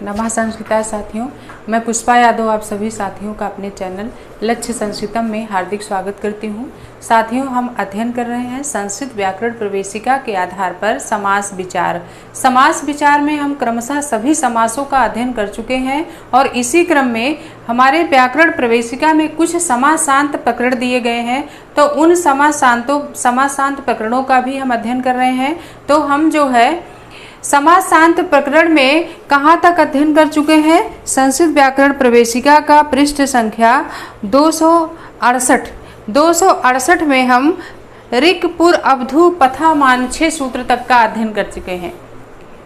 नमः संस्कृता साथियों, मैं पुष्पा यादव आप सभी साथियों का अपने चैनल लक्ष्य संस्कृतम में हार्दिक स्वागत करती हूं। साथियों, हम अध्ययन कर रहे हैं संस्कृत व्याकरण प्रवेशिका के आधार पर समास विचार। समास विचार में हम क्रमशः सभी समासों का अध्ययन कर चुके हैं और इसी क्रम में हमारे व्याकरण प्रवेशिका में कुछ समासांत प्रकरण दिए गए हैं, तो उन समासांत प्रकरणों का भी हम अध्ययन कर रहे हैं। तो हम जो है समासांत प्रकरण में कहाँ तक अध्ययन कर चुके हैं? संस्कृत व्याकरण प्रवेशिका का पृष्ठ संख्या 268 में हम ऋक् पुर अवधु पथा मानछे सूत्र तक का अध्ययन कर चुके हैं।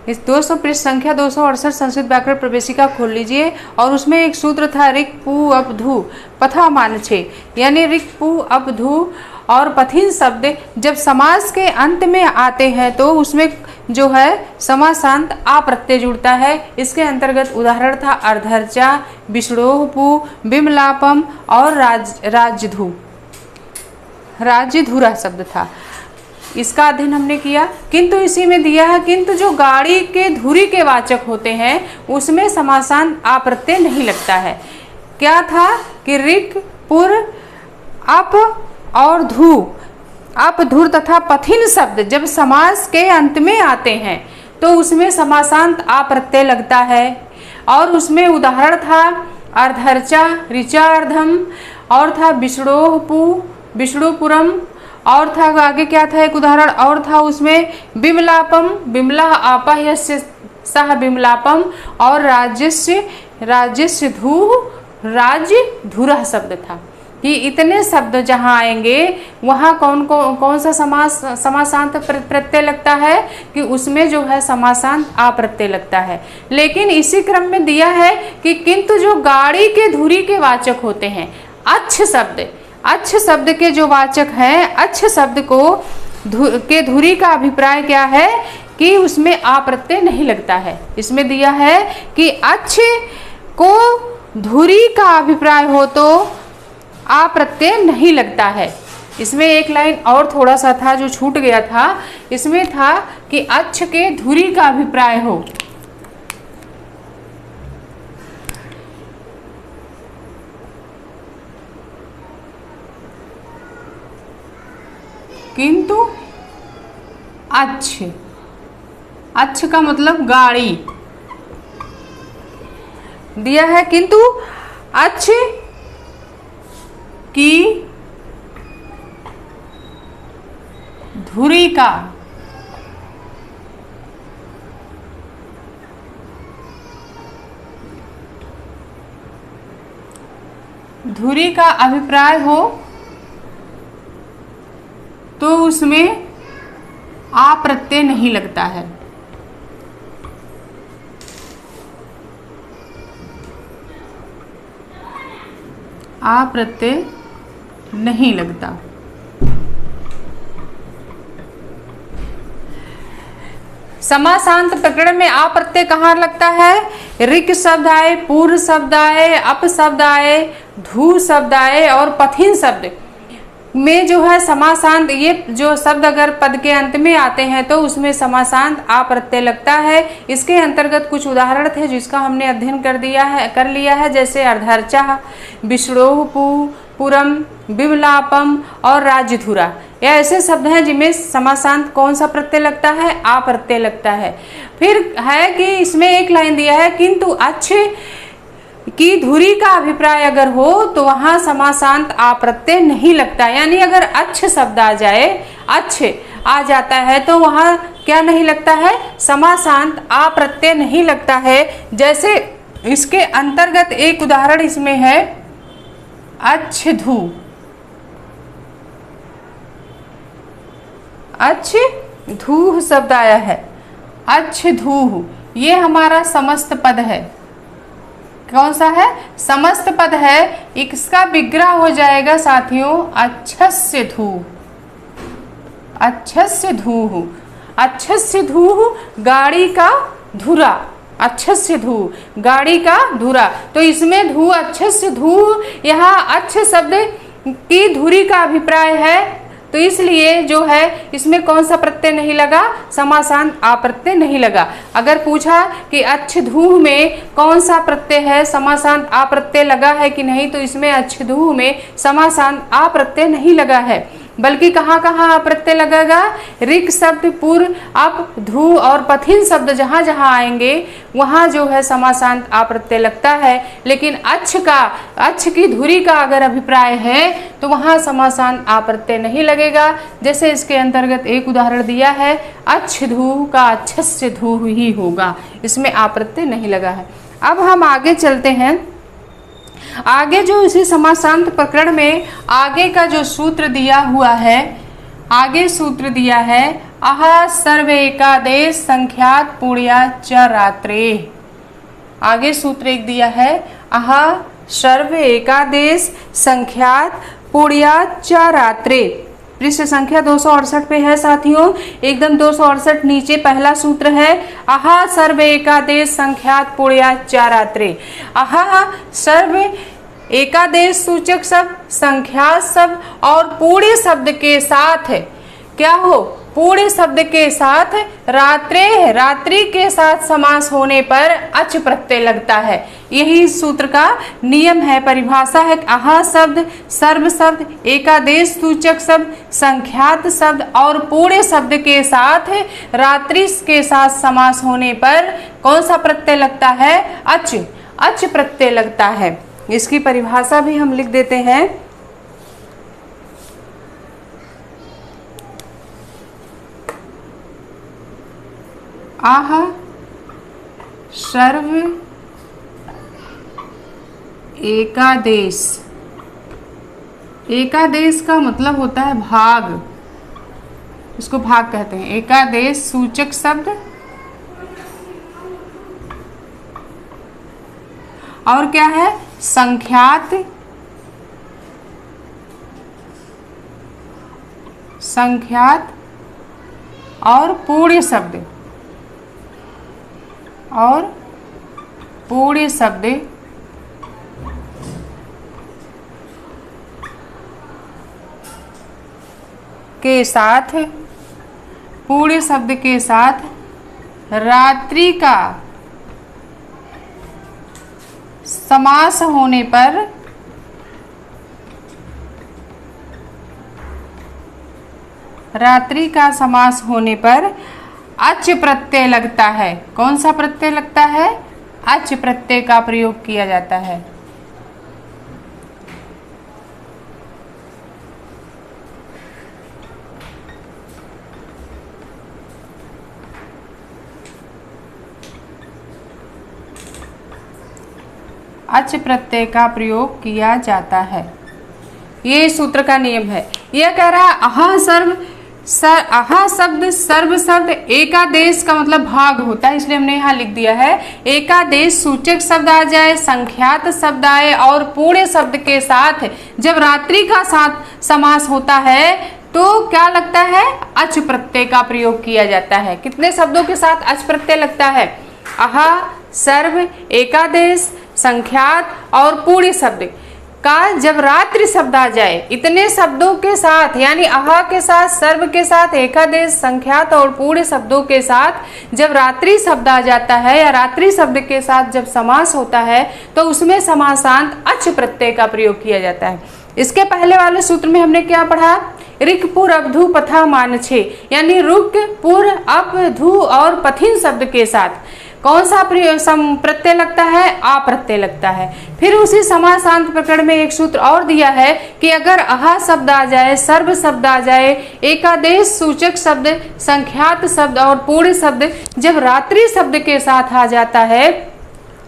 इस 200 पृष्ठ संख्या 268 संस्कृत व्याकरण प्रवेशिका खोल लीजिए और उसमें एक सूत्र था ऋक् पु अवधु पथा मानछे, यानी ऋक् पु अवधु और पथिन शब्द जब समास के अंत में आते हैं तो उसमें जो है समासांत आ प्रत्यय जुड़ता है। इसके अंतर्गत उदाहरण था अर्धर्चा, विषडोहपु, बिमलापम और राज्यधुरा शब्द था। इसका अध्ययन हमने किया। किंतु इसी में दिया है किंतु जो गाड़ी के धुरी के वाचक होते हैं उसमें समासांत आ प्रत्यय नहीं लगता है। क्या था कि ऋक् पुर अप और धु, अप धुर तथा पथिन शब्द जब समास के अंत में आते हैं तो उसमें समासांत आ प्रत्यय लगता है। और उसमें उदाहरण था अर्धर्चा, ऋचार्धम, और था विषडोहपु, विषडोपुरम, और था आगे क्या था एक उदाहरण और था उसमें बिमलापम, बिमला आपाह्यस्य सह बिमलापम, और राज्यस्य धू राज्यधुरा शब्द था। कि इतने शब्द जहाँ आएंगे वहाँ कौन सा समासांत प्रत्यय लगता है कि उसमें जो है समासांत आ प्रत्यय लगता है। लेकिन इसी क्रम में दिया है कि किंतु जो गाड़ी के धुरी के वाचक होते हैं, अच्छ शब्द के जो वाचक हैं, अच्छ शब्द के धुरी का अभिप्राय क्या है कि उसमें आ प्रत्यय नहीं लगता है। इसमें दिया है कि अच्छ को धुरी का अभिप्राय हो तो आ प्रत्यय नहीं लगता है। इसमें एक लाइन और थोड़ा सा था जो छूट गया था। इसमें था कि अच्छ के धुरी का अभिप्राय हो, किंतु अच्छ का मतलब गाड़ी दिया है, किंतु अच्छ की धुरी का अभिप्राय हो तो उसमें आ प्रत्यय नहीं लगता है। आ प्रत्यय नहीं लगता। समासांत प्रकरण में आ प्रत्यय कहाँ लगता है? ऋक् शब्द आए, पूर्व शब्द आए, अप शब्द आए, धू शब्द आए और पथिन शब्द में जो है समासांत, ये जो शब्द अगर पद के अंत में आते हैं तो उसमें समासांत आ प्रत्यय लगता है। इसके अंतर्गत कुछ उदाहरण थे जिसका हमने अध्ययन कर लिया है, जैसे अर्धर्चा, विषडोहपु, पुरम, बिमलापम और राज्यधुरा। यह ऐसे शब्द हैं जिनमें समासांत कौन सा प्रत्यय लगता है? आ प्रत्यय लगता है। फिर है कि इसमें एक लाइन दिया है किंतु अच्छ की धुरी का अभिप्राय अगर हो तो वहां समासांत आ प्रत्यय नहीं लगता। यानी अगर अच्छ शब्द आ जाए, अच्छ आ जाता है तो वहां क्या नहीं लगता है? समासांत आ प्रत्यय नहीं लगता है। जैसे इसके अंतर्गत एक उदाहरण इसमें है अच्छधू, अच्छधू शब्द आया है। अच्छधू ये हमारा समस्त पद है। कौन सा है? समस्त पद है। इसका विग्रह हो जाएगा साथियों अच्छस्य धू, अच्छस्य धू, अच्छस्य धू गाड़ी का धुरा, अच्छस्य धू गाड़ी का धुरा। तो इसमें धू, अच्छस्य धू, यहाँ अच्छ शब्द की धुरी का अभिप्राय है तो इसलिए जो है इसमें कौन सा प्रत्यय नहीं लगा, समासांत आ प्रत्यय नहीं लगा। अगर पूछा कि अच्छधूह में कौन सा प्रत्यय है, समासांत आ प्रत्यय लगा है कि नहीं, तो इसमें अच्छधूह में समासांत आ प्रत्यय नहीं लगा है, बल्कि कहाँ कहाँ आ प्रत्यय लगेगा, ऋक शब्द, पूर्व, अप, धू और पथिन शब्द जहाँ जहाँ आएंगे वहाँ जो है समासांत आ प्रत्यय लगता है। लेकिन अच्छ की धुरी का अगर अभिप्राय है तो वहाँ समासांत आ प्रत्यय नहीं लगेगा। जैसे इसके अंतर्गत एक उदाहरण दिया है, अच्छधू का अच्छस्य धू ही होगा, इसमें आ प्रत्यय नहीं लगा है। अब हम आगे चलते हैं। आगे जो इसी समासांत प्रकरण में आगे का जो सूत्र दिया हुआ है, आगे सूत्र दिया है आहा सर्व एकादेश संख्यात पुण्या च रात्रे। आगे सूत्र एक दिया है आहा सर्व एकादेश संख्यात पुण्या च रात्रे। पृष्ठ संख्या 268 पे है साथियों, एकदम 268 नीचे पहला सूत्र है आहा सर्व एकादेश संख्यात पुण्या च रात्रे। आहा सर्व एकादेश सूचक शब्द, संख्या शब्द और पूर्ण शब्द के साथ क्या हो, पूर्ण शब्द के साथ रात्रे, रात्रि के साथ समास होने पर अच प्रत्यय लगता है। यही सूत्र का नियम है, परिभाषा है। आहा शब्द, सर्व शब्द, एकादेश सूचक शब्द, संख्यात शब्द और पूर्ण शब्द के साथ रात्रि के साथ समास होने पर कौन सा प्रत्यय लगता है, अच प्रत्यय लगता है। इसकी परिभाषा भी हम लिख देते हैं। आह सर्व एकादेश, एकादेश का मतलब होता है भाग, इसको भाग कहते हैं। एकादेश सूचक शब्द और क्या है, संख्यात, संख्यात और पूर्ण शब्द, और पूर्ण शब्द के साथ, पूर्ण शब्द के साथ रात्रि का समास होने पर रात्रि का समास होने पर अच प्रत्यय लगता है। कौन सा प्रत्यय लगता है, अच प्रत्यय का प्रयोग किया जाता है। अच प्रत्यय का प्रयोग किया जाता है, ये सूत्र का नियम है। यह कह रहा है आहा शब्द, सर्व शब्द, एकादेश का मतलब भाग होता है, इसलिए हमने यहाँ लिख दिया है एकादेश सूचक शब्द आ जाए, संख्यात शब्द आए और पूर्ण शब्द के साथ जब रात्रि का साथ समास होता है तो क्या लगता है, अच प्रत्यय का प्रयोग किया जाता है। कितने शब्दों के साथ अच प्रत्यय लगता है, आहा सर्व एकादेश संख्यात और पूर्ण शब्द का जब रात्रि शब्द आ जाए, इतने शब्दों के साथ यानी आहा के साथ, सर्व के साथ, एकादेश, संख्यात और पूर्ण शब्दों के साथ जब रात्रि शब्द आ जाता है या रात्रि शब्द के साथ जब समास होता है तो उसमें समासांत अच प्रत्यय का प्रयोग किया जाता है। इसके पहले वाले सूत्र में हमने क्या पढ़ा, ऋक पूर्व अवधू पथा मानछे, यानी रुक पूर्व अप धू और पथिन शब्द के साथ कौन सा प्रत्यय लगता है, आ प्रत्यय लगता है। फिर उसी समासांत प्रकरण में एक सूत्र और दिया है कि अगर आहा शब्द आ जाए, सर्व शब्द आ जाए, एकादेश सूचक शब्द, संख्यात शब्द और पूर्ण शब्द जब रात्रि शब्द के साथ आ जाता है,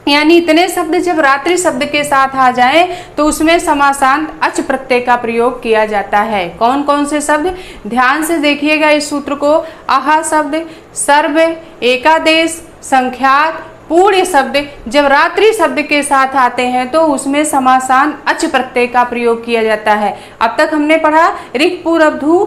यानी इतने शब्द जब रात्रि शब्द के साथ आ जाएं तो उसमें समासांत अच प्रत्यय का प्रयोग किया जाता है। कौन कौन से शब्द, ध्यान से देखिएगा इस सूत्र को। आहा शब्द, सर्व, एकादेश, संख्यात, पूर्ण शब्द जब रात्रि शब्द के साथ आते हैं तो उसमें समासांत अच प्रत्यय का प्रयोग किया जाता है। अब तक हमने पढ़ा ऋक पूर्व अवधू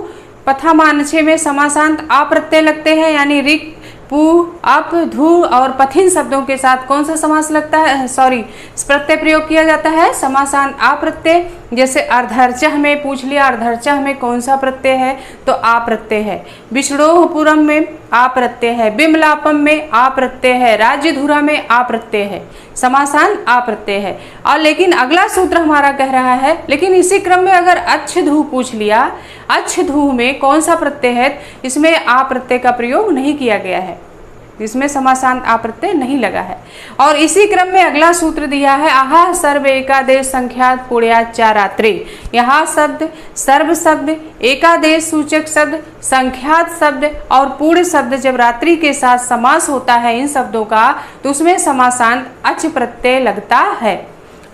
पथा मानछे में समासांत आ प्रत्यय लगते हैं, यानी ऋक पु, अप, धु और पथिन शब्दों के साथ कौन सा समास लगता है, प्रत्यय प्रयोग किया जाता है, समासांत आ प्रत्यय। जैसे अर्धर्चः में पूछ लिया, अर्धर्चः में कौन सा प्रत्यय है, तो आ प्रत्यय है। विष्णोपुरम में आ प्रत्यय है, बिमलापम में आ प्रत्यय है, राज्यधुरा में आ प्रत्यय है, समासांत आ प्रत्यय है। और लेकिन अगला सूत्र हमारा कह रहा है, लेकिन इसी क्रम में अगर अच्छधु पूछ लिया, अच्छधु में कौन सा प्रत्यय है, इसमें आ प्रत्यय का प्रयोग नहीं किया गया है, इसमें समासांत आ प्रत्यय नहीं लगा है। और इसी क्रम में अगला सूत्र दिया है, आहा सर्व एकादेश संख्यात पुण्यात चारात्रे। यहाँ शब्द, सर्व शब्द, एकादेश सूचक शब्द, संख्यात शब्द और पूर्ण शब्द जब रात्रि के साथ समास होता है इन शब्दों का, तो उसमें समासांत अच प्रत्यय लगता है।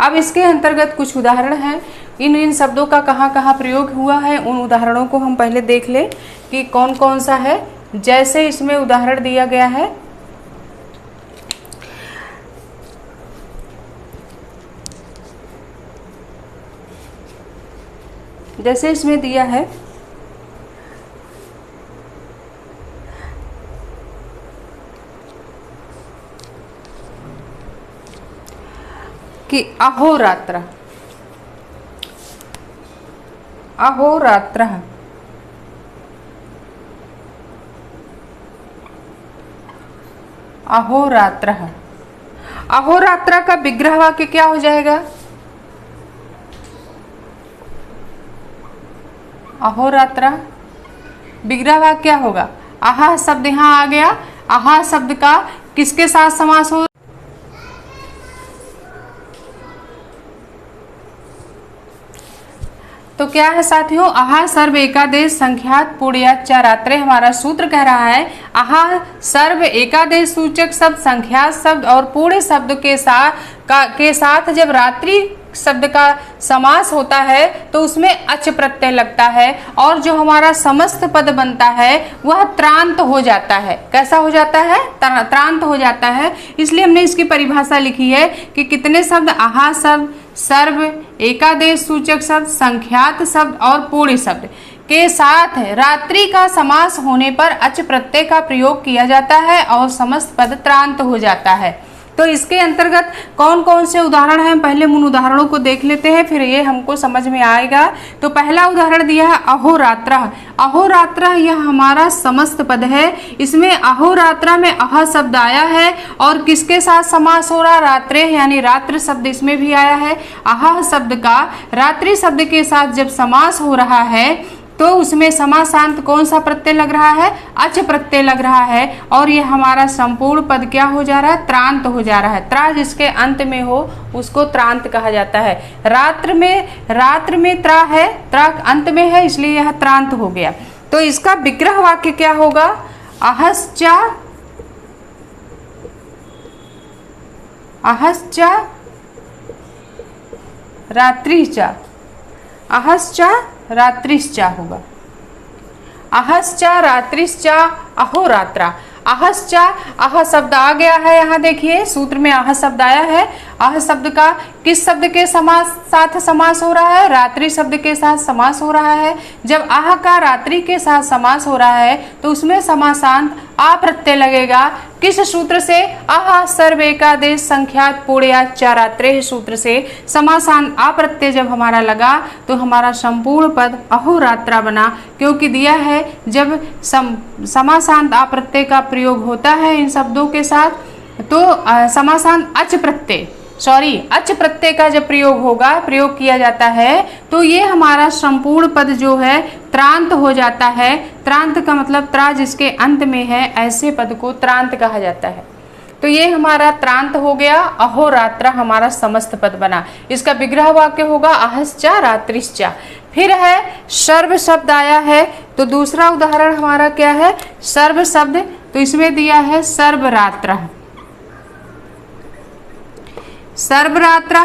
अब इसके अंतर्गत कुछ उदाहरण हैं, इन शब्दों का कहाँ कहाँ प्रयोग हुआ है, उन उदाहरणों को हम पहले देख लें कि कौन कौन सा है। जैसे इसमें उदाहरण दिया गया है, जैसे इसमें दिया है कि अहोरात्र, अहोरात्र, अहोरात्र। अहोरात्र का विग्रह वाक्य क्या हो जाएगा, अहोरात्र विग्रह वाक्य क्या होगा, आहा शब्द यहाँ आ गया, आहा शब्द का किसके साथ समास हो, तो क्या है साथियों, आहा सर्व एकादेश संख्यात पुण्यात चारात्रे। हमारा सूत्र कह रहा है, आहा सर्व एकादेश सूचक शब्द, संख्यात शब्द और पूर्ण शब्द के साथ जब रात्रि शब्द का समास होता है तो उसमें अच प्रत्यय लगता है, और जो हमारा समस्त पद बनता है वह त्रांत हो जाता है। कैसा हो जाता है, त्रांत हो जाता है। इसलिए हमने इसकी परिभाषा लिखी है कि कितने शब्द, आहा शब्द, सर्व एकादेश सूचक शब्द, संख्यात शब्द और पूर्ण शब्द के साथ रात्रि का समास होने पर अच प्रत्यय का प्रयोग किया जाता है और समस्त पद त्रांत हो जाता है। तो इसके अंतर्गत कौन कौन से उदाहरण हैं, पहले उन उदाहरणों को देख लेते हैं, फिर ये हमको समझ में आएगा। तो पहला उदाहरण दिया है अहोरात्र। अहोरात्र यह हमारा समस्त पद है। इसमें अहोरात्र में अह शब्द आया है और किसके साथ समास हो रहा, रात्रे यानी रात्र शब्द इसमें भी आया है। अह शब्द का रात्रि शब्द के साथ जब समास हो रहा है तो उसमें समासांत कौन सा प्रत्यय लग रहा है, अच प्रत्यय लग रहा है, और ये हमारा संपूर्ण पद क्या हो जा रहा है, त्रांत हो जा रहा है। त्रा जिसके अंत में हो उसको त्रांत कहा जाता है। रात्र में त्रा है, त्रा अंत में है, इसलिए यह त्रांत हो गया। तो इसका विग्रह वाक्य क्या होगा, अहस्चा, अहस्चा रात्रिश्चा, अहस्चा रात्रिश्चा होगा, अहस्चा रात्रिश्चा अहोरात्रा। अहस्चा, अह शब्द आ गया है, यहाँ देखिए सूत्र में अह शब्द आया है। अह शब्द का किस शब्द के साथ समास हो रहा है, रात्रि शब्द के साथ समास हो रहा है। जब आह का रात्रि के साथ समास हो रहा है तो उसमें समासांत आ प्रत्यय लगेगा। किस सूत्र से, आह सर्व एकादेश संख्यात पुण्यात चारात्रे सूत्र से समासांत आ प्रत्यय जब हमारा लगा तो हमारा संपूर्ण पद अहोरात्रा बना, क्योंकि दिया है जब समासांत आ प्रत्यय का प्रयोग होता है इन शब्दों के साथ तो समासांत अच प्रत्यय अच प्रत्यय का जब प्रयोग किया जाता है तो ये हमारा संपूर्ण पद जो है त्रांत हो जाता है। त्रांत का मतलब त्रा जिसके अंत में है, ऐसे पद को त्रांत कहा जाता है। तो ये हमारा त्रांत हो गया, अहोरात्र हमारा समस्त पद बना। इसका विग्रह वाक्य होगा अहस्चा रात्रिश्चा। फिर है सर्व शब्द आया है, तो दूसरा उदाहरण हमारा क्या है, सर्व शब्द। तो इसमें दिया है सर्वरात्र, सर्वरात्र।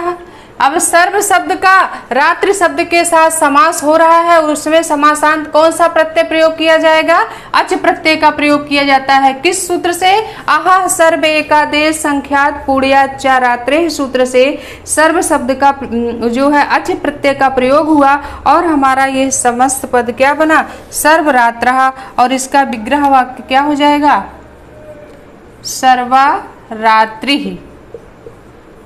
अब सर्व शब्द का रात्रि शब्द के साथ समास हो रहा है और उसमें समासांत कौन सा प्रत्यय प्रयोग किया जाएगा, अच प्रत्यय का प्रयोग किया जाता है। किस सूत्र से, आहा सर्व एकादेश संख्यात पुण्यात चारात्रे सूत्र से सर्व शब्द का जो है अच प्रत्यय का प्रयोग हुआ और हमारा ये समस्त पद क्या बना, सर्वरात्र। और इसका विग्रह वाक्य क्या हो जाएगा, सर्वरात्रि,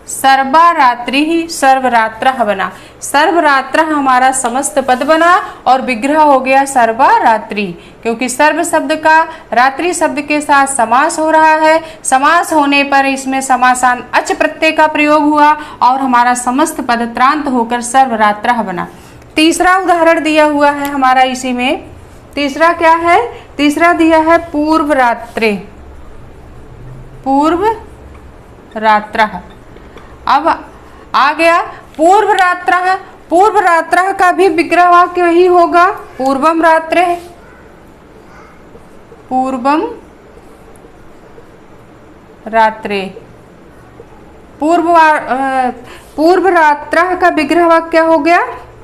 सर्वरात्रि सर्वरात्रः बना। सर्वरात्र हमारा समस्त पद बना और विग्रह हो गया सर्वरात्रि, क्योंकि सर्व शब्द का रात्रि शब्द के साथ समास हो रहा है। समास होने पर इसमें समासान अच प्रत्यय का प्रयोग हुआ और हमारा समस्त पद त्रांत होकर सर्वरात्रः बना। तीसरा उदाहरण दिया हुआ है हमारा इसी में। तीसरा क्या है? तीसरा दिया है पूर्व रात्रे, पूर्व रात्रः। अब आ गया पूर्व रात्रः। पूर्व रात्रः का भी विग्रह वाक्य वही होगा, पूर्वम रात्रे, पूर्वम रात्रे। पूर्व रात्रः का विग्रह वाक्य हो गया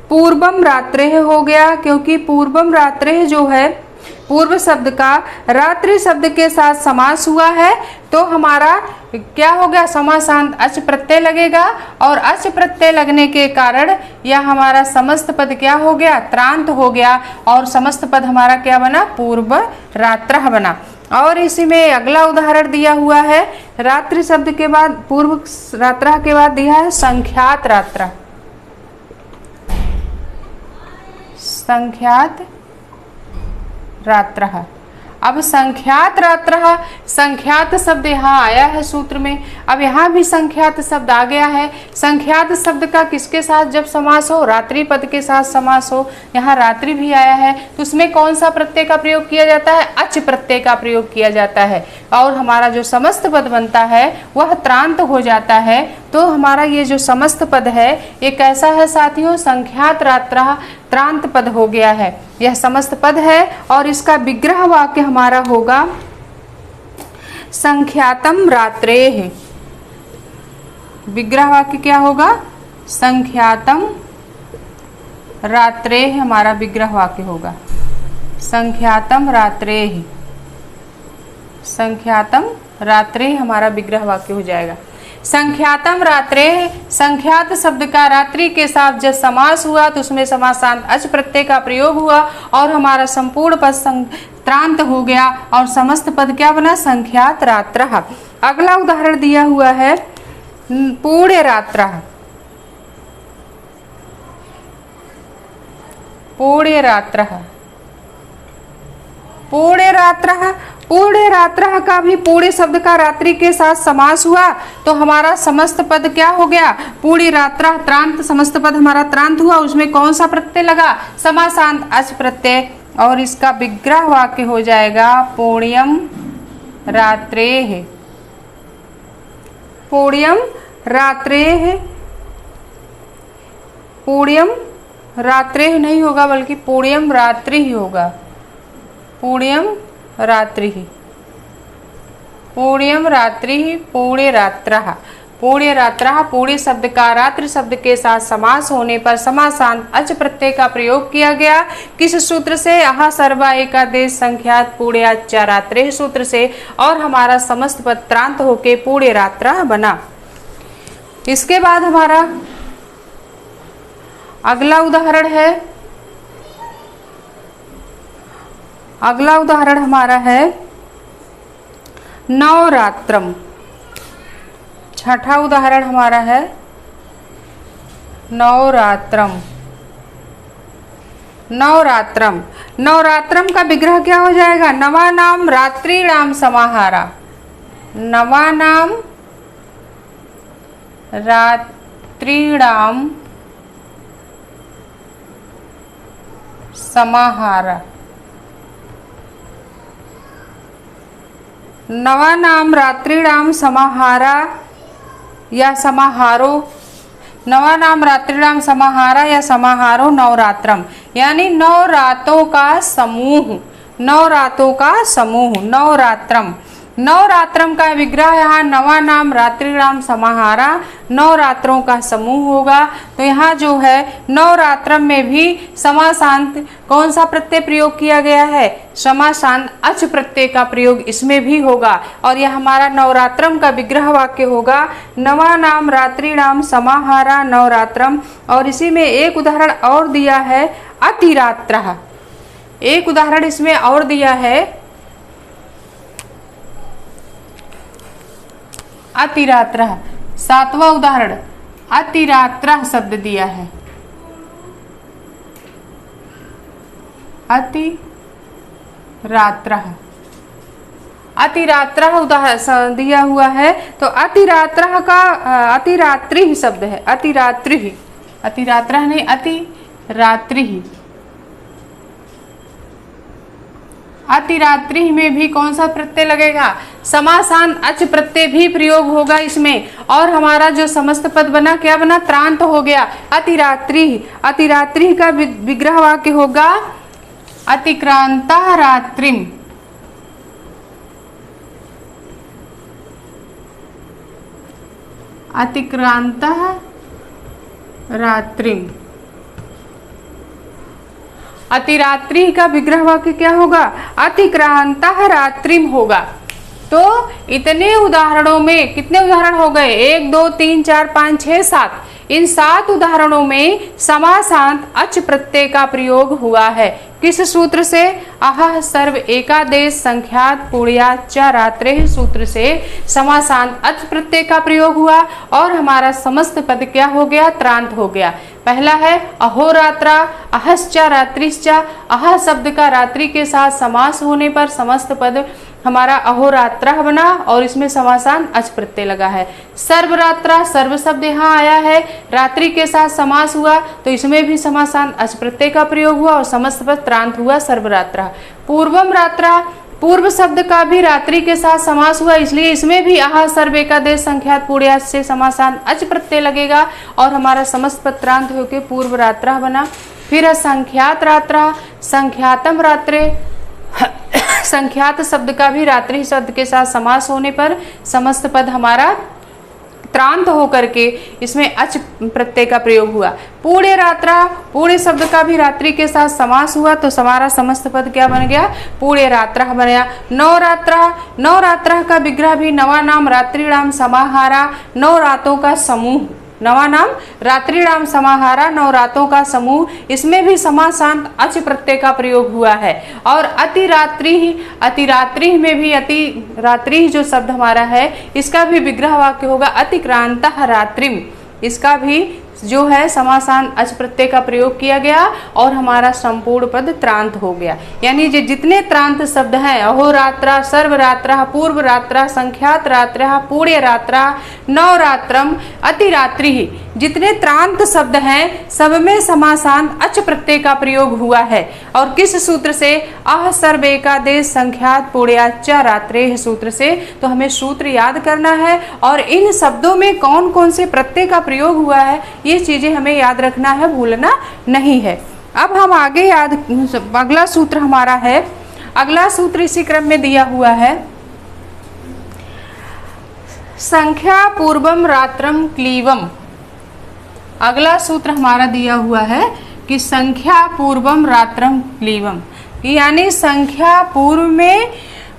पूर्वम रात्रे हो गया, क्योंकि पूर्वम रात्रे जो है पूर्व शब्द का रात्रि शब्द के साथ समास हुआ है, तो हमारा क्या हो गया? समासांत अच प्रत्यय लगेगा और अच प्रत्यय लगने के कारण यह हमारा समस्त पद क्या हो गया? त्रांत हो गया और समस्त पद हमारा क्या बना? पूर्व रात्रः बना। और इसी में अगला उदाहरण दिया हुआ है, रात्रि शब्द के बाद पूर्व रात्रः के बाद दिया है संख्यात रात्रः, संख्यात रात्रः। अब संख्यात रात्रः, संख्यात शब्द यहाँ आया है सूत्र में। अब यहाँ भी संख्यात शब्द आ गया है। संख्यात शब्द का किसके साथ जब समास हो? रात्रि पद के साथ समास हो। यहाँ रात्रि भी आया है, तो उसमें कौन सा प्रत्यय का प्रयोग किया जाता है? अच प्रत्यय का प्रयोग किया जाता है और हमारा जो समस्त पद बनता है वह त्रांत हो जाता है। तो हमारा ये जो समस्त पद है ये कैसा है साथियों? संख्यात रात्रः त्रांत पद हो गया है। यह समस्त पद है और इसका विग्रह वाक्य हमारा होगा संख्यातम रात्रेः। विग्रह वाक्य क्या होगा? संख्यातम रात्रेः हमारा विग्रह वाक्य होगा। संख्यातम रात्रेः, संख्यातम रात्रेः हमारा विग्रह वाक्य हो जाएगा। संख्यातम रात्रे, संख्यात शब्द का रात्रि के साथ जब समास हुआ तो उसमें समासांत अच प्रत्यय का प्रयोग हुआ और हमारा संपूर्ण पद त्रांत हो गया और समस्त पद क्या बना? संख्यात रात्रः। अगला उदाहरण दिया हुआ है पूर्ण रात्रः, पूर्ण रात्रः, पूर्ण रात्रः। पूर्ण रात्रः का भी पूर्ण शब्द का रात्रि के साथ समास हुआ तो हमारा समस्त पद क्या हो गया? पूर्ण रात्रः त्रांत, समस्त पद हमारा त्रांत हुआ। उसमें कौन सा प्रत्यय लगा? समासांत अच प्रत्यय और इसका विग्रह वाक्य हो जाएगा पूर्ण्यम रात्रेः, पूर्ण्यम रात्रेः। पूर्ण्यम रात्रेः नहीं होगा बल्कि पूर्ण्यम रात्रि ही होगा, पूर्ण्यम रात्रि, पूर्ण्यम रात्रि, पूर्ण रात्रः। पूर्ण रात्रः पूर्ण शब्द का रात्रि शब्द के साथ समास होने पर समासांत अच प्रत्यय का प्रयोग किया गया। किस सूत्र से? अहा सर्वा एकादेश संख्यात पूर्ण्याच्च रात्रेः सूत्र से, और हमारा समस्त पद त्रांत होके पूर्ण रात्रः बना। इसके बाद हमारा अगला उदाहरण है, अगला उदाहरण हमारा है नवरात्रम। छठा उदाहरण हमारा है नवरात्रम। नवरात्रम, नवरात्रम का विग्रह क्या हो जाएगा? नवानाम रात्रिणाम समाहारा, नवानाम रात्रिणाम समाहारा, नवानाम रात्रिणाम समाहारा या समाहारो, नवानाम रात्रिणाम समाहारा या समाहारो नवरात्रम, यानी 9 रातों का समूह, 9 रातों का समूह नवरात्रम। नवरात्रम का विग्रह यहाँ नवानाम रात्रिणाम समाहारा 9 रात्रों का समूह होगा। तो यहाँ जो है नवरात्रम में भी समासांत कौन सा प्रत्यय प्रयोग किया गया है? समासांत अच प्रत्यय का प्रयोग इसमें भी होगा और यह हमारा नवरात्रम का विग्रह वाक्य होगा नवानाम रात्रिणाम समाहारा नवरात्रम। और इसी में एक उदाहरण और दिया है अतिरात्रः। एक उदाहरण इसमें और दिया है अतिरात्रः। सातवां उदाहरण, अतिरात्रः शब्द दिया है, अतिरात्रः। अतिरात्रः उदाहरण दिया हुआ है, तो अतिरात्रः का अतिरात्रि शब्द है, अतिरात्रि, अतिरात्रः नहीं, अतिरात्रि। अतिरात्रि में भी कौन सा प्रत्यय लगेगा? समासान अच प्रत्यय भी प्रयोग होगा इसमें, और हमारा जो समस्त पद बना क्या बना? त्रांत हो गया, अतिरात्रि। अतिरात्रि का विग्रह वाक्य होगा अतिक्रांता रात्रिम। अतिक्रांता रात्रिम। अतिरात्रि का विग्रह वाक्य क्या होगा? अतिक्रांता रात्रिम होगा। तो इतने उदाहरणों में कितने उदाहरण हो गए? 1 2 3 4 5 6 7। इन 7 उदाहरणों में समासांत अच प्रत्यय का प्रयोग हुआ है। किस सूत्र से? अह सर्व एकादेश संख्यात पुण्याच्च रात्रे सूत्र से समासांत अच प्रत्यय का प्रयोग हुआ, और हमारा समस्त पद क्या हो गया? त्रांत हो गया। पहला है अहोरात्रा, अहश्च रात्रिश्च। अह शब्द का रात्रि के साथ समास होने पर समस्त पद हमारा अहोरात्रा बना, और इसमें समासान अच प्रत्यय लगा है। सर्वरात्रा, सर्व शब्द यहाँ आया है, रात्रि के साथ समास हुआ, तो इसमें भी समासान अच प्रत्यय का प्रयोग हुआ, और समस्त पद त्रांत हुआ, सर्वरात्रा। पूर्वम रात्रा, पूर्व शब्द का भी रात्रि के साथ समास हुआ, इसलिए इसमें भी आह सर्व एकादेश संख्यात पुण्याच्च से समासान अच प्रत्यय लगेगा, और हमारा समस्त पद त्रांत होकर पूर्व रात्रा बना। फिर है संख्यात रात्रा, संख्यातम रात्रे। संख्यात शब्द का भी रात्रि शब्द के साथ समास होने पर समस्त पद हमारा त्रांत होकर के इसमें अच प्रत्यय का प्रयोग हुआ। पूर्ण रात्रा, पूर्ण शब्द का भी रात्रि के साथ समास हुआ, तो हमारा समस्त पद क्या बन गया? पूर्ण रात्रा बन गया। नवरात्रा, नवरात्रा का विग्रह भी नवा नाम रात्रिणाम समाहारा, नौ रातों का समूह, नवा नाम रात्रिणाम समाहारा, नौ रातों का समूह, इसमें भी समासांत अच प्रत्यय का प्रयोग हुआ है। और अतिरात्रि, अतिरात्रि में भी अतिरात्रि जो शब्द हमारा है, इसका भी विग्रह वाक्य होगा अतिक्रांता रात्रिम। इसका भी जो है समासान अच प्रत्यय का प्रयोग किया गया, और हमारा संपूर्ण पद त्रांत हो गया। यानी जितने त्रांत शब्द हैं, अहोरात्रा, सर्वरात्रा, पूर्व रात्रा, संख्यात रात्रा, पुण्य रात्रा, नवरात्रम, अतिरात्रि, जितने त्रांत शब्द हैं सब में समासान अच प्रत्यय का प्रयोग हुआ है। और किस सूत्र से? अह सर्व एकादेश संख्यात पुण्याच्च रात्रे सूत्र से। तो हमें सूत्र याद करना है, और इन शब्दों में कौन कौन से प्रत्यय का प्रयोग हुआ है ये चीजें हमें याद रखना है, भूलना नहीं है। अब हम आगे अगला सूत्र हमारा है, अगला सूत्र इसी क्रम में दिया हुआ है, संख्या पूर्वम रात्रम क्लीवम। अगला सूत्र हमारा दिया हुआ है कि संख्या पूर्वम रात्रम क्लीवम, यानी संख्या पूर्व में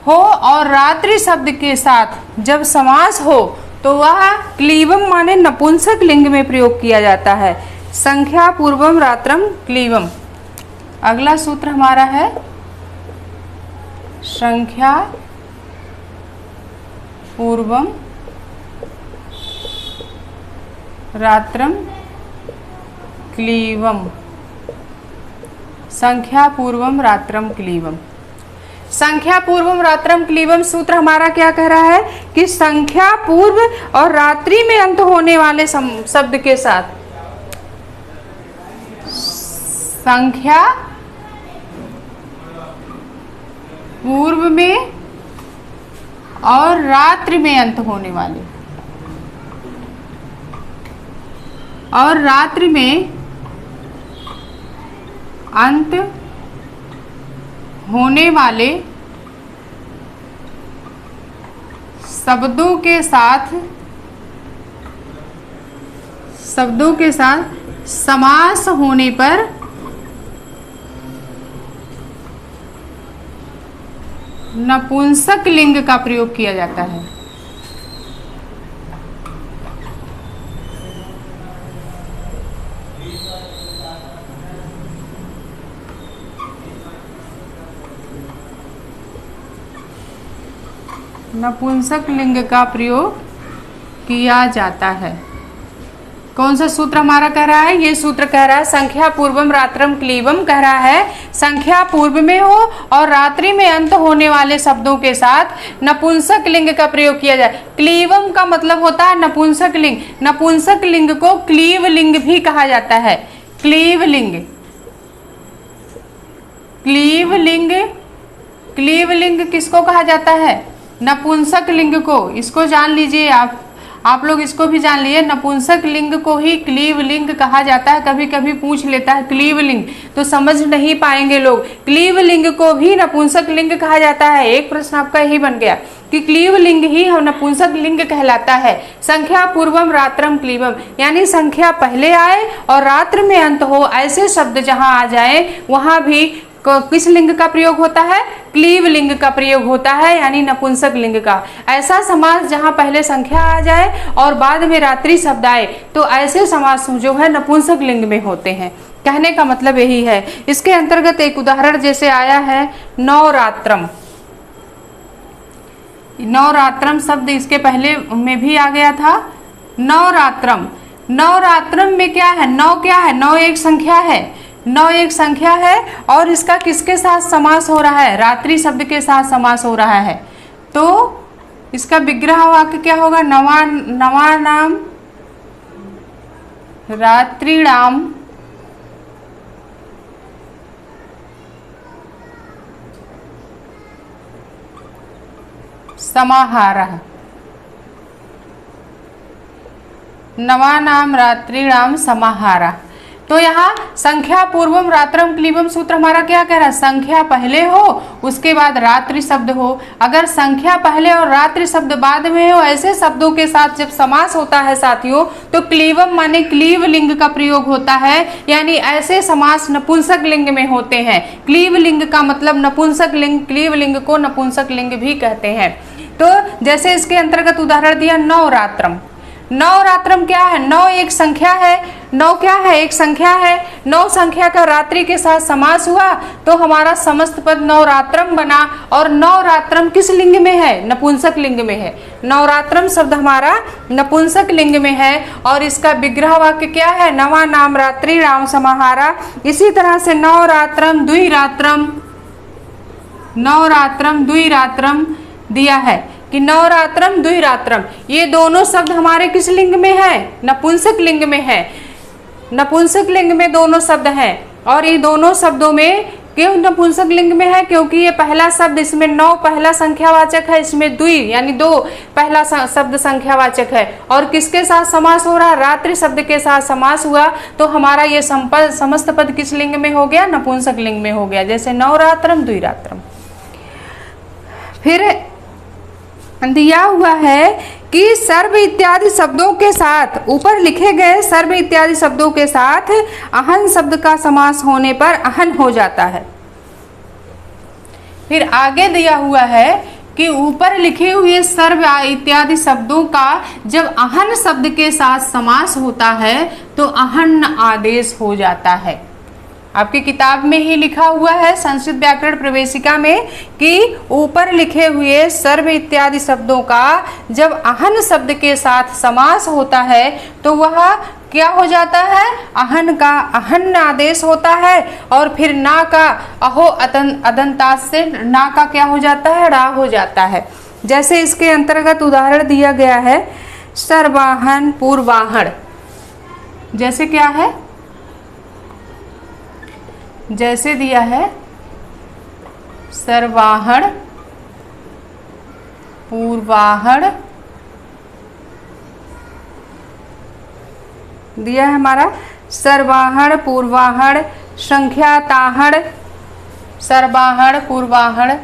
हो और रात्रि शब्द के साथ जब समास हो तो वह क्लीवम माने नपुंसक लिंग में प्रयोग किया जाता है। संख्या पूर्वम रात्रम क्लीवम। अगला सूत्र हमारा है संख्या पूर्वम रात्रम क्लीवम। संख्या पूर्वम रात्रम क्लीवम। संख्या पूर्वम रात्रम क्लीवम सूत्र हमारा क्या कह रहा है कि संख्या पूर्व और रात्रि में अंत होने वाले शब्द के साथ, संख्या पूर्व में और रात्रि में अंत होने वाले, और रात्रि में अंत होने वाले शब्दों के साथ समास होने पर नपुंसक लिंग का प्रयोग किया जाता है। नपुंसक लिंग का प्रयोग किया जाता है। कौन सा सूत्र हमारा कह रहा है? ये सूत्र कह रहा है संख्या पूर्वम रात्रम क्लीवम कह रहा है संख्या पूर्व में हो और रात्रि में अंत होने वाले शब्दों के साथ नपुंसक लिंग का प्रयोग किया जाए। क्लीवम का मतलब होता है नपुंसक लिंग। नपुंसक लिंग को क्लीव लिंग भी कहा जाता है। क्लीव लिंग, क्लीव लिंग, क्लीव लिंग किसको कहा जाता है? नपुंसक लिंग को। इसको जान लीजिए आप लोग इसको भी जान लीजिए, नपुंसक लिंग को ही क्लीव लिंग कहा जाता है। कभी कभी पूछ लेता है क्लीव लिंग, तो समझ नहीं पाएंगे लोग। क्लीव लिंग को भी नपुंसक लिंग कहा जाता है। एक प्रश्न आपका यही बन गया कि क्लीव लिंग ही नपुंसक लिंग कहलाता है। संख्या पूर्वम रात्रम क्लीवम, यानी संख्या पहले आए और रात्र में अंत हो, ऐसे शब्द जहाँ आ जाए वहाँ भी किस लिंग का प्रयोग होता है? क्लीव लिंग का प्रयोग होता है, यानी नपुंसक लिंग का। ऐसा समास जहाँ पहले संख्या आ जाए और बाद में रात्रि शब्द आए, तो ऐसे समास जो है नपुंसक लिंग में होते हैं। कहने का मतलब यही है। इसके अंतर्गत एक उदाहरण जैसे आया है नवरात्रम। नवरात्रम शब्द इसके पहले में भी आ गया था। नवरात्रम, नवरात्रम में क्या है? नौ क्या है? नौ एक संख्या है। नौ एक संख्या है और इसका किसके साथ समास हो रहा है? रात्रि शब्द के साथ समास हो रहा है। तो इसका विग्रह वाक्य क्या होगा? नवा नाम रात्रिणाम समाहारः। नवा नाम रात्रिणाम समाहारः। तो यहाँ संख्या पूर्वम रात्रम क्लीवम सूत्र हमारा क्या कह रहा है? संख्या पहले हो उसके बाद रात्रि शब्द हो। अगर संख्या पहले और रात्रि शब्द बाद में हो, ऐसे शब्दों के साथ जब समास होता है साथियों, तो क्लीवम माने क्लीव लिंग का प्रयोग होता है, यानी ऐसे समास नपुंसक लिंग में होते हैं। क्लीव लिंग का मतलब नपुंसक लिंग, क्लीव लिंग को नपुंसक लिंग भी कहते हैं। तो जैसे इसके अंतर्गत उदाहरण दिया नवरात्रम। नवरात्रम क्या है? नौ एक संख्या है। नौ क्या है? एक संख्या है। नौ संख्या का रात्रि के साथ समास हुआ तो हमारा समस्त पद नवरात्रम बना। और नवरात्रम किस लिंग में है? नपुंसक लिंग में है। नवरात्रम शब्द हमारा नपुंसक लिंग में है और इसका विग्रह वाक्य क्या है? नवा नाम रात्रि राम समाहारा। इसी तरह से नवरात्रम द्विरात्रम, नवरात्रम द्विरात्रम दिया है कि नवरात्रम द्विरात्रम, ये दोनों शब्द हमारे किस लिंग में है? नपुंसक लिंग में है। नपुंसक लिंग में दोनों शब्द हैं और ये दोनों शब्दों में क्यों नपुंसक लिंग में है? क्योंकि ये पहला शब्द, इसमें नौ पहला संख्यावाचक है, इसमें द्वि यानी दो पहला शब्द संख्यावाचक है। और किसके साथ समास हो रहा है? रात्रि शब्द के साथ समास हुआ तो हमारा ये समस्त पद किस लिंग में हो गया? नपुंसक लिंग में हो गया। जैसे नवरात्रम द्विरात्रम। फिर दिया हुआ है कि सर्व इत्यादि शब्दों के साथ, ऊपर लिखे गए सर्व इत्यादि शब्दों के साथ अहन शब्द का समास होने पर अहन हो जाता है। फिर आगे दिया हुआ है कि ऊपर लिखे हुए सर्व इत्यादि शब्दों का जब अहन शब्द के साथ समास होता है तो अहन आदेश हो जाता है। आपकी किताब में ही लिखा हुआ है संस्कृत व्याकरण प्रवेशिका में कि ऊपर लिखे हुए सर्व इत्यादि शब्दों का जब अहन शब्द के साथ समास होता है तो वह क्या हो जाता है? अहन का अहन आदेश होता है। और फिर ना का अहो अदंता से ना का क्या हो जाता है? रा हो जाता है। जैसे इसके अंतर्गत उदाहरण दिया गया है सर्वाहन पूर्वाहन। जैसे क्या है? जैसे दिया है सर्वाहण पूर्वाहण दिया है हमारा सर्वाहण पूर्वाहण संख्याताहण, सर्वाहण पूर्वाहण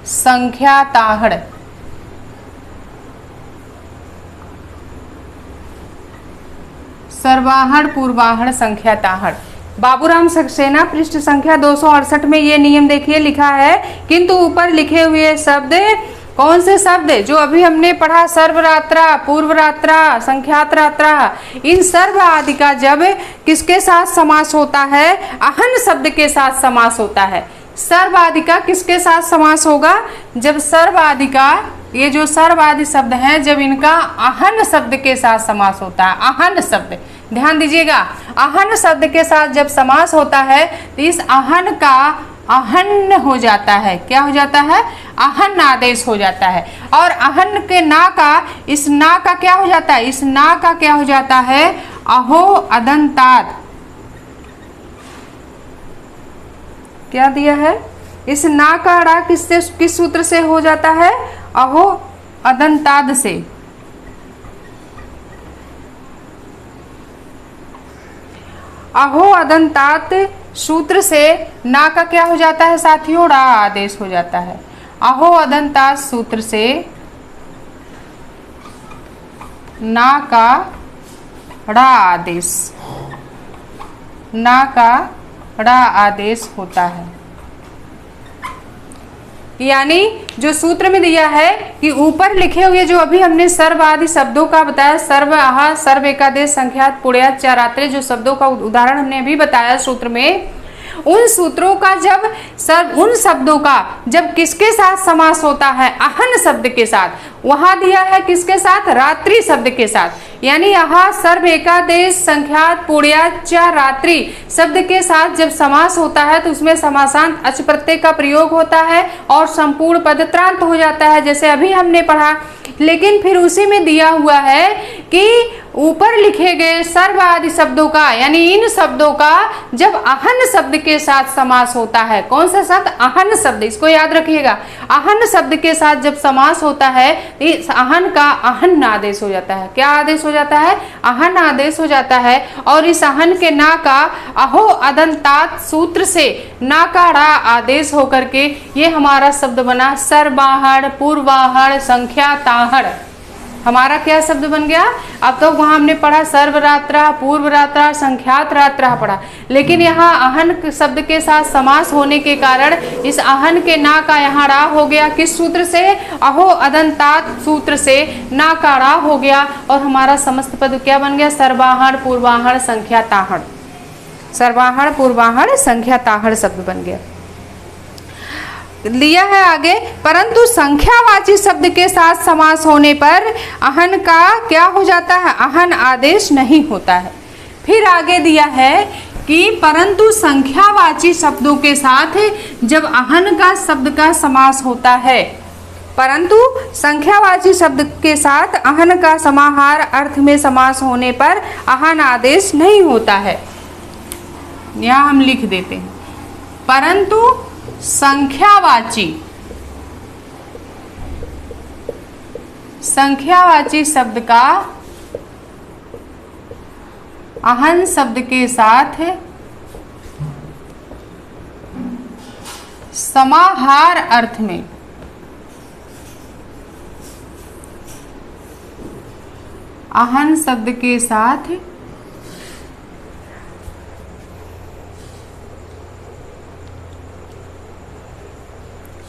संख्याताहण। सर्वाहण पूर्वाहण संख्याताहण। बाबूराम सक्सेना पृष्ठ संख्या 268 में ये नियम देखिए लिखा है, किंतु ऊपर लिखे हुए शब्द कौन से शब्द जो अभी हमने पढ़ा? सर्वरात्रा, पूर्वरात्रा, संख्यातरात्रा, इन सर्व आदि का जब किसके साथ समास होता है? अहन शब्द के साथ समास होता है। सर्व आदि का किसके साथ समास होगा? जब सर्व आदि का ये जो सर्व आदि शब्द हैं, जब इनका अहन शब्द के साथ समास होता है, अहन शब्द, ध्यान दीजिएगा, अहन शब्द के साथ जब समास होता है तो इस अहन का अहन हो जाता है। क्या हो जाता है? अहन आदेश हो जाता है। और अहन के ना का, इस ना का क्या हो जाता है? इस ना का क्या हो जाता है? अहो अदंताद। क्या दिया है? इस ना का अड़ा किससे, किस सूत्र से हो जाता है? अहो अदंताद से। अहो अदंतात सूत्र से ना का क्या हो जाता है साथियों? ड़ा आदेश हो जाता है। अहो अदंतात सूत्र से ना का ड़ा आदेश, ना का ड़ा आदेश होता है। यानी जो सूत्र में दिया है कि ऊपर लिखे हुए जो अभी हमने सर्व आदि शब्दों का बताया, सर्व, आहा, सर्व, एकादेश, संख्यात, पुण्यात, चारात्र्य, जो शब्दों का उदाहरण हमने अभी बताया सूत्र में, उन सूत्रों का जब उन शब्दों का जब किसके साथ समास होता है? अहन शब्द के साथ। वहां दिया है किसके साथ? रात्रि शब्द के साथ। यानी आहा, सर्व, एकादेश, संख्यात, पुण्यात, च, रात्रि शब्द के साथ जब समास होता है तो उसमें समासांत अच प्रत्यय का प्रयोग होता है और संपूर्ण पदत्रांत हो जाता है, जैसे अभी हमने पढ़ा। लेकिन फिर उसी में दिया हुआ है कि ऊपर लिखे गए सर्व आदि शब्दों का, यानी इन शब्दों का जब अहन शब्द के साथ समास होता है, कौन सा शब्द? अहन शब्द, इसको याद रखिएगा। अहन शब्द के साथ जब समास होता है, इस अहन का अहन आदेश हो जाता है। क्या आदेश हो जाता है? अहन आदेश हो जाता है। और इस अहन के ना का अहो अदंतात सूत्र से ना का ड़ा आदेश होकर के ये हमारा शब्द बना सर्वाहण, पूर्वाहण, संख्याताहण। हमारा क्या शब्द बन गया? अब तो वहां हमने पढ़ा सर्वरात्रा, पूर्वरात्रा, संख्यात रात्रा पढ़ा, लेकिन यहाँ अहन शब्द के साथ समास होने के कारण इस अहन के ना का यहाँ ड़ा हो गया। किस सूत्र से? अहो अदंतात सूत्र से ना का ड़ा हो गया और हमारा समस्त पद क्या बन गया? सर्वाहण, पूर्वाहण, संख्याताहण। सर्वाहण, पूर्वाहण, संख्याताहण शब्द बन गया। लिया है आगे, परंतु संख्यावाची शब्द के साथ समास होने पर अहन का क्या हो जाता है? अहन आदेश नहीं होता है। फिर आगे दिया है कि परंतु संख्यावाची शब्दों के साथ जब अहन का शब्द का समास होता है, परंतु संख्यावाची शब्द के साथ अहन का समाहार अर्थ में समास होने पर अहन आदेश नहीं होता है। यहाँ हम लिख देते हैं, परंतु संख्यावाची शब्द का अहन शब्द के साथ समाहार अर्थ में अहन शब्द के साथ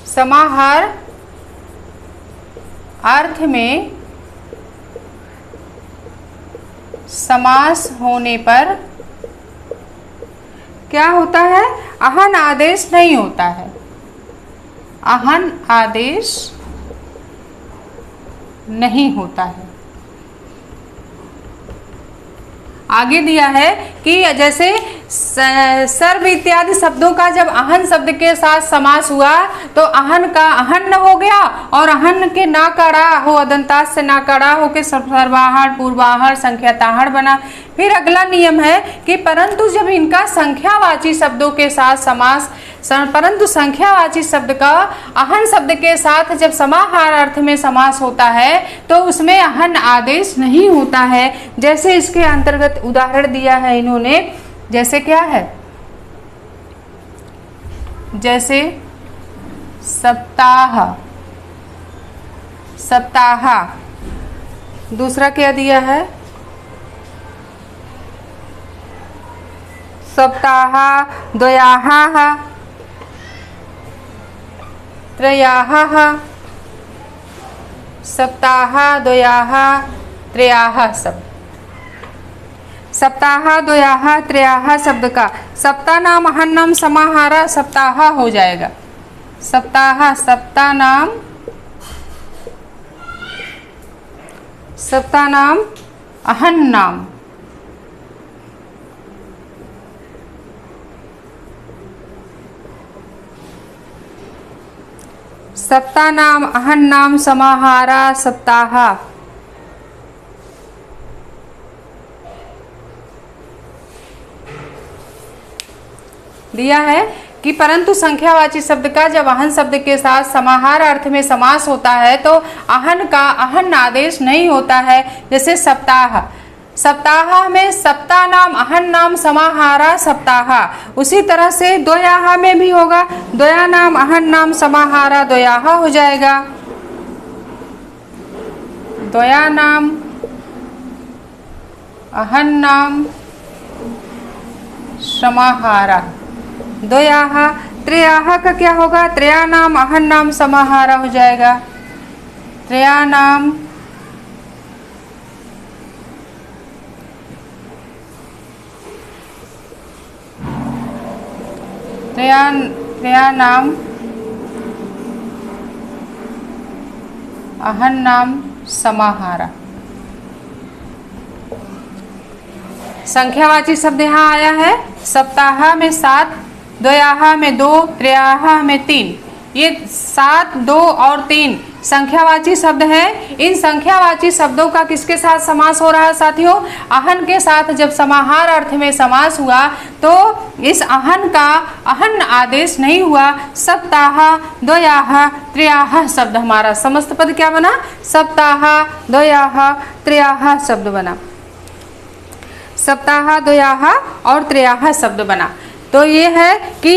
समाहार अर्थ में समास होने पर क्या होता है? अहन आदेश नहीं होता है। अहन आदेश नहीं होता है। आगे दिया है कि जैसे सर्व इत्यादि शब्दों का जब अहन शब्द के साथ समास हुआ तो अहन का अहन हो गया और अहन के ना का ड़ा हो अदंतात से ना का ड़ा हो के सर्वाहण, पूर्वाहण, संख्याताहण बना। फिर अगला नियम है कि परंतु जब इनका संख्यावाची शब्दों के साथ समास, परंतु संख्यावाची शब्द का अहन शब्द के साथ जब समाहार अर्थ में समास होता है तो उसमें अहन आदेश नहीं होता है। जैसे इसके अंतर्गत उदाहरण दिया है इन्होंने, जैसे क्या है? जैसे सप्ताह, सप्ताह। दूसरा क्या दिया है? सप्ताह, द्वयाः, त्रयाः, सप्ताह, द्वयाः, त्रयाः शब्द। सप्ताह, द्वयाः, त्रयाः शब्द का सप्ताह नाम अहन नाम समाहारा सप्ताह हो जाएगा। सप्ताह, सप्ताह नाम सप्ताह नाम अहन नाम। सप्ताह नाम अहन नाम समाहारा सप्ताह। दिया है कि परंतु संख्यावाची शब्द का जब अहन शब्द के साथ समाहार अर्थ में समास होता है तो अहन का अहन आदेश नहीं होता है। जैसे सप्ताह, सप्ताह में सप्ताह नाम अहन नाम समाहारा सप्ताह। उसी तरह से द्वयाहा में भी होगा, द्वया नाम अहन नाम समाहारा द्वयाहा हो जाएगा। द्वया नाम अहन नाम समाहारा द्वयाहा। त्रयाहा का क्या होगा, त्रया नाम अहन नाम समाहारा हो जाएगा। त्रया नाम त्रया नाम अहन नाम समाहारा। संख्यावाची शब्द यहाँ आया है, सप्ताह में 7, द्वयाहा में 2, त्रयाहा में 3। ये 7, 2 और 3 संख्यावाची शब्द हैं। इन संख्यावाची शब्दों का किसके साथ समास हो रहा है साथियों, अहन के साथ। जब समाहार अर्थ में समास हुआ तो इस अहन का अहन आदेश नहीं हुआ। सप्ताह, द्वयाहा, त्रयाहा शब्द हमारा समस्त पद क्या बना, सप्ताह, द्वयाहा, त्रयाहा शब्द बना। सप्ताह, द्वयाहा और त्रयाहा शब्द बना। तो ये है कि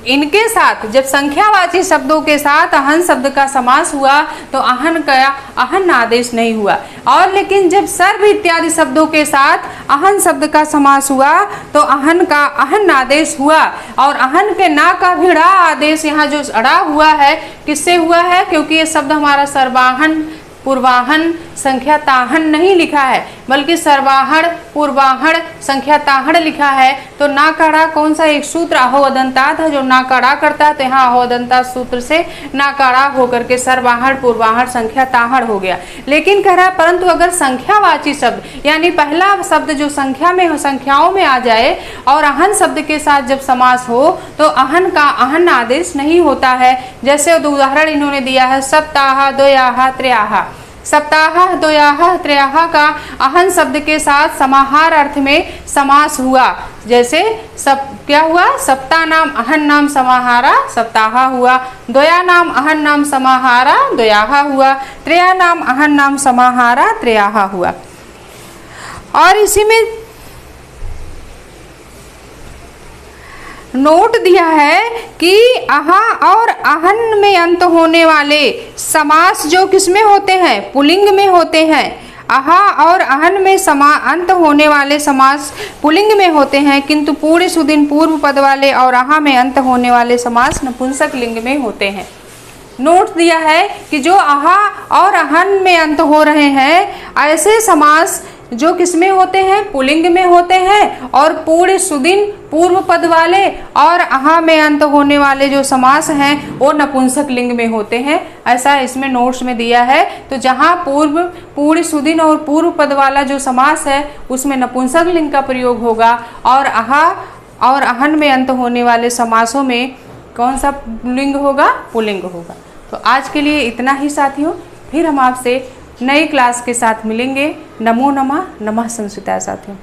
इनके साथ जब संख्यावाची शब्दों के साथ अहन शब्द का समास हुआ तो अहन का अहन आदेश नहीं हुआ। और लेकिन जब सर्व इत्यादि शब्दों के साथ अहन शब्द का समास हुआ तो अहन का अहन आदेश हुआ। और अहन के ना का भी ड़ा आदेश यहाँ जो अड़ा हुआ है किससे हुआ है, क्योंकि ये शब्द हमारा सर्वाहन पूर्वाहन संख्या ताहन नहीं लिखा है बल्कि सर्वाहन पूर्वाहन संख्या ताहन लिखा है। तो ना काड़ा कौन सा एक सूत्र अहोदंतात है जो ना काड़ा करता है, तो यहाँ अहोदंतात सूत्र से ना काड़ा होकर के सर्वाहन पूर्वाहन संख्या ताहन हो गया। लेकिन कह रहा है परंतु अगर संख्यावाची शब्द यानी पहला शब्द जो संख्या में संख्याओं में आ जाए और अहन शब्द के साथ जब समास हो तो अहन का अहन आदेश नहीं होता है। जैसे उदाहरण इन्होंने दिया है, सप्ताह, द्वयाहा, त्रयाहा। सप्ताह, द्वयाहा, त्रयाहा का अहन शब्द के साथ समाहार अर्थ में समास हुआ। जैसे क्या हुआ, सप्ताह नाम अहन नाम समाहारा सप्ताह हुआ, द्वया नाम अहन नाम समाहारा द्वयाहा हुआ, त्रया नाम अहन नाम समाहारा त्रयाहा हुआ। और इसी में नोट दिया है कि अहा और अहन में अंत होने वाले समास जो किसमें होते हैं, पुल्लिंग में होते हैं। अहा और अहन में अंत होने वाले समास पुल्लिंग में होते हैं, किंतु पूर्ण सुदिन पूर्व पद वाले और अहा में अंत होने वाले समास नपुंसक लिंग में होते हैं। नोट दिया है कि जो अहा और अहन में अंत हो रहे हैं ऐसे समास जो किसमें होते हैं, पुल्लिंग में होते हैं। और पूर्ण सुदिन पूर्व पद वाले और अहा में अंत होने वाले जो समास हैं वो नपुंसक लिंग में होते हैं, ऐसा इसमें नोट्स में दिया है। तो जहाँ पूर्ण सुदिन और पूर्व पद वाला जो समास है उसमें नपुंसक लिंग का प्रयोग होगा और अहा और अहन में अंत होने वाले समासों में कौन सा लिंग होगा, पुल्लिंग होगा। तो आज के लिए इतना ही साथियों, फिर हम आपसे नई क्लास के साथ मिलेंगे। नमो नमः, नमः संस्कृताय साथियों।